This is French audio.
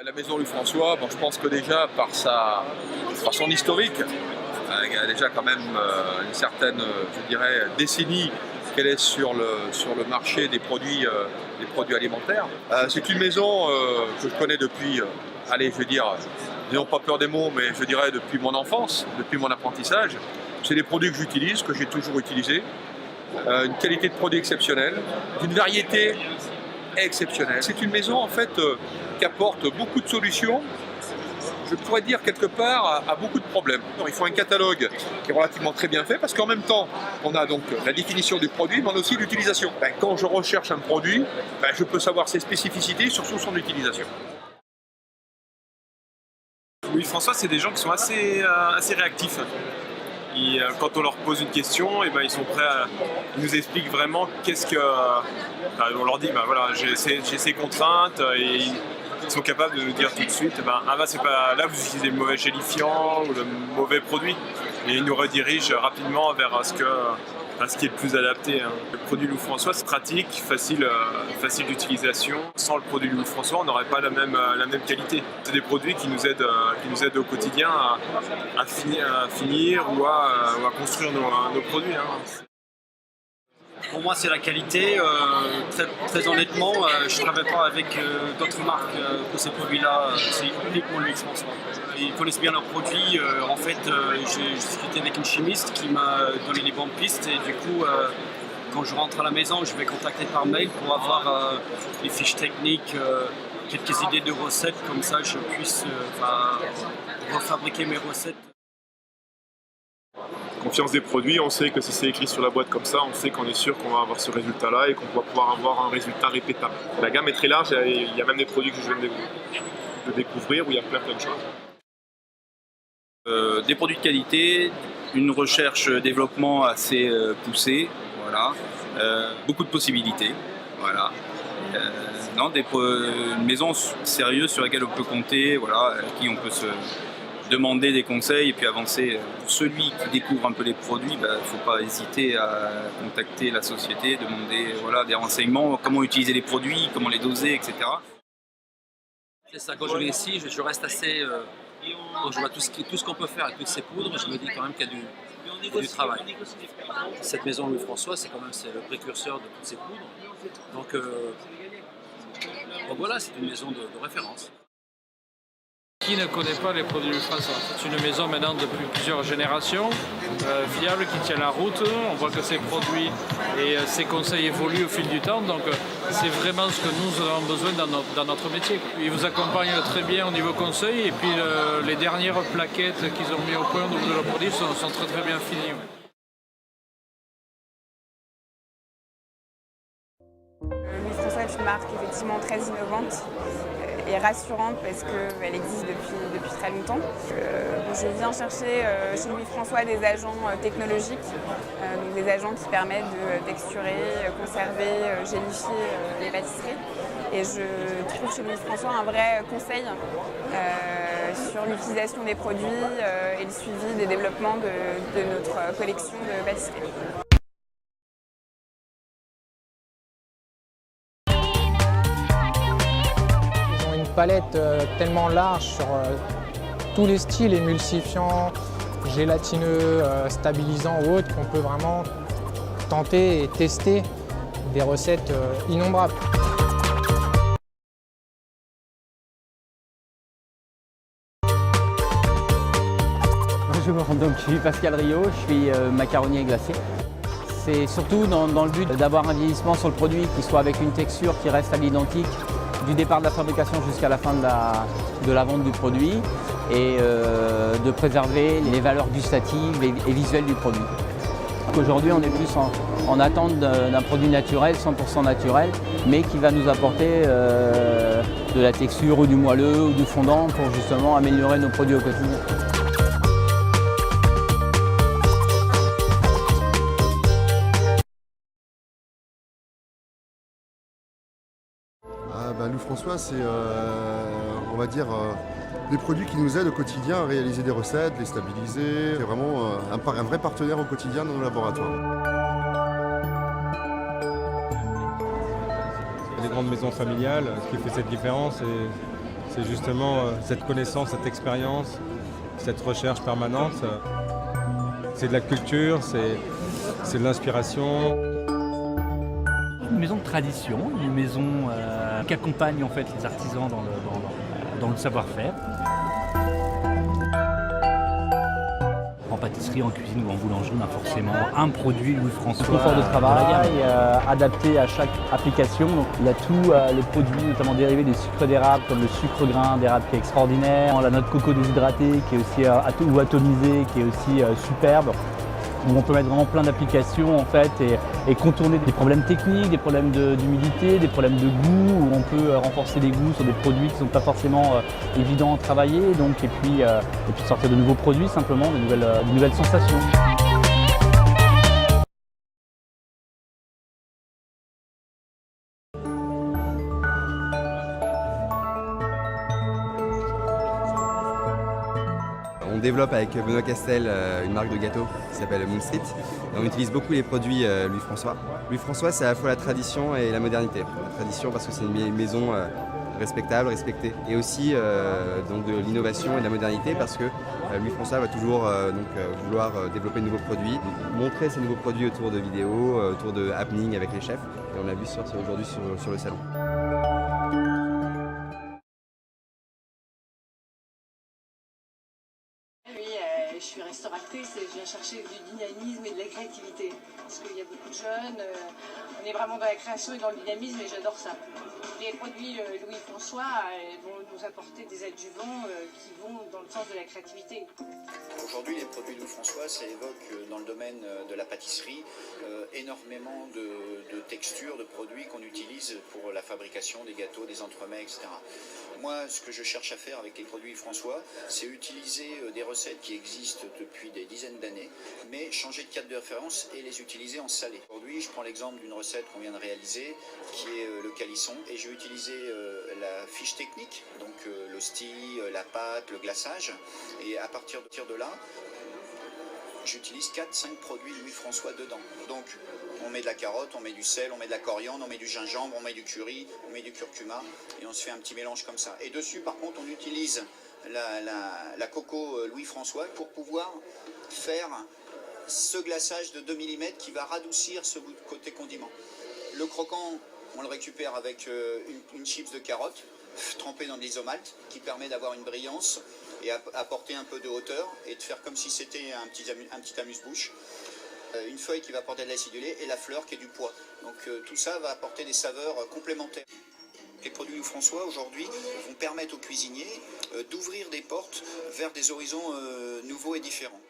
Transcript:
La maison Louis François, bon, je pense que déjà par son historique, il y a déjà quand même une certaine, je dirais, décennie qu'elle est sur le marché des produits alimentaires. C'est une maison que je connais depuis, allez, je vais dire, n'ayons pas peur des mots, mais je dirais depuis mon enfance, depuis mon apprentissage. C'est des produits que j'utilise, que j'ai toujours utilisés. Une qualité de produit exceptionnelle, d'une variété exceptionnelle. C'est une maison en fait qui apporte beaucoup de solutions, je pourrais dire quelque part, à beaucoup de problèmes. Il faut un catalogue qui est relativement très bien fait parce qu'en même temps, on a donc la définition du produit, mais on a aussi l'utilisation. Quand je recherche un produit, je peux savoir ses spécificités, surtout son utilisation. Louis François, c'est des gens qui sont assez réactifs. Quand on leur pose une question, ils sont prêts ils nous expliquent vraiment on leur dit, voilà, j'ai ces contraintes et ils sont capables de nous dire tout de suite, c'est pas là, vous utilisez le mauvais gélifiant ou le mauvais produit. Et ils nous redirigent rapidement vers ce qui est le plus adapté. Le produit Louis François, c'est pratique, facile d'utilisation. Sans le produit Louis François, on n'aurait pas la même qualité. C'est des produits qui nous aident au quotidien à finir ou à construire nos produits. Pour moi, c'est la qualité. Très honnêtement, je ne travaille pas avec d'autres marques pour ces produits-là. C'est uniquement Louis François. Ils connaissent bien leurs produits. J'ai discuté avec une chimiste qui m'a donné les bonnes pistes. Et du coup, quand je rentre à la maison, je vais contacter par mail pour avoir les fiches techniques, quelques idées de recettes. Comme ça, je puisse refabriquer mes recettes. Confiance des produits, on sait que si c'est écrit sur la boîte comme ça, on sait qu'on est sûr qu'on va avoir ce résultat-là et qu'on va pouvoir avoir un résultat répétable. La gamme est très large, il y a même des produits que je viens de découvrir où il y a plein de choses. Des produits de qualité, une recherche-développement assez poussée, voilà. Beaucoup de possibilités, voilà. Une maison sérieuse sur laquelle on peut compter, voilà, à qui on peut se demander des conseils et puis avancer. Pour celui qui découvre un peu les produits, il ne faut pas hésiter à contacter la société, demander des renseignements, comment utiliser les produits, comment les doser, etc. C'est ça, quand je viens ici, je reste assez... quand je vois tout ce qu'on peut faire avec toutes ces poudres, je me dis quand même qu'il y a du travail. Cette maison Louis François, c'est le précurseur de toutes ces poudres. Donc voilà, c'est une maison de référence. Qui ne connaît pas les produits Louis François? C'est une maison maintenant depuis plusieurs générations, fiable, qui tient la route. On voit que ses produits et ses conseils évoluent au fil du temps, donc c'est vraiment ce que nous avons besoin dans notre métier. Ils vous accompagnent très bien au niveau conseil et puis les dernières plaquettes qu'ils ont mis au point au niveau de leurs produits sont très bien finies. Louis François est une marque effectivement très innovante et rassurante parce qu'elle existe depuis très longtemps. Je viens chercher chez Louis François des agents technologiques, donc des agents qui permettent de texturer, conserver, gélifier les pâtisseries. Et je trouve chez Louis François un vrai conseil sur l'utilisation des produits et le suivi des développements de notre collection de pâtisseries. Palette tellement large sur tous les styles, émulsifiants, gélatineux, stabilisants ou autres, qu'on peut vraiment tenter et tester des recettes innombrables. Bonjour, donc je suis Pascal Rio, je suis macaronier glacé. C'est surtout dans le but d'avoir un vieillissement sur le produit qui soit avec une texture qui reste à l'identique du départ de la fabrication jusqu'à la fin de la vente du produit et de préserver les valeurs gustatives et visuelles du produit. Aujourd'hui, on est plus en attente d'un produit naturel, 100% naturel, mais qui va nous apporter de la texture ou du moelleux ou du fondant pour justement améliorer nos produits au quotidien. Louis François, c'est on va dire des produits qui nous aident au quotidien à réaliser des recettes, les stabiliser. C'est vraiment un vrai partenaire au quotidien dans nos laboratoires. Les grandes maisons familiales, ce qui fait cette différence, C'est justement cette connaissance, cette expérience, cette recherche permanente. C'est de la culture, c'est de l'inspiration. Une maison de tradition, une maison qui accompagne en fait les artisans dans le savoir-faire. En pâtisserie, en cuisine ou en boulangerie, on a forcément un produit Louis François. Confort de travail, adapté à chaque application. Donc, il y a tous les produits, notamment dérivés des sucres d'érable, comme le sucre grain d'érable qui est extraordinaire, la noix de coco déshydratée qui est aussi ou atomisée, qui est aussi superbe. Où on peut mettre vraiment plein d'applications en fait et contourner des problèmes techniques, des problèmes d'humidité, des problèmes de goût, où on peut renforcer les goûts sur des produits qui ne sont pas forcément évidents à travailler, donc, et puis sortir de nouveaux produits simplement, de nouvelles sensations. On développe avec Benoît Castel une marque de gâteaux qui s'appelle Moon Street. Et on utilise beaucoup les produits Louis François. Louis François, c'est à la fois la tradition et la modernité. La tradition parce que c'est une maison respectable, respectée. Et aussi donc de l'innovation et de la modernité parce que Louis François va toujours vouloir développer de nouveaux produits, montrer ces nouveaux produits autour de vidéos, autour de happening avec les chefs. Et on l'a vu aujourd'hui sur le salon. Je suis restauratrice et je viens chercher du dynamisme et de la créativité. Parce qu'il y a beaucoup de jeunes, on est vraiment dans la création et dans le dynamisme et j'adore ça. Les produits Louis François vont nous apporter des adjuvants qui vont dans le sens de la créativité. Aujourd'hui, les produits Louis François, ça évoque dans le domaine de la pâtisserie énormément de textures, de produits qu'on utilise pour la fabrication des gâteaux, des entremets, etc. Moi, ce que je cherche à faire avec les produits François, c'est utiliser des recettes qui existent depuis des dizaines d'années, mais changer de cadre de référence et les utiliser en salé. Aujourd'hui, je prends l'exemple d'une recette qu'on vient de réaliser, qui est le calisson, et je vais utiliser la fiche technique, donc l'hostie, la pâte, le glaçage, et à partir de là, j'utilise 4-5 produits Louis François dedans. Donc, on met de la carotte, on met du sel, on met de la coriandre, on met du gingembre, on met du curry, on met du curcuma, et on se fait un petit mélange comme ça. Et dessus, par contre, on utilise la coco Louis François pour pouvoir faire ce glaçage de 2 mm qui va radoucir ce côté condiment. Le croquant, on le récupère avec une chips de carotte trempée dans de l'isomalte qui permet d'avoir une brillance et apporter un peu de hauteur et de faire comme si c'était un petit amuse-bouche. Une feuille qui va apporter de l'acidulé et la fleur qui est du pois. Donc tout ça va apporter des saveurs complémentaires. Les produits François aujourd'hui vont permettre aux cuisiniers d'ouvrir des portes vers des horizons nouveaux et différents.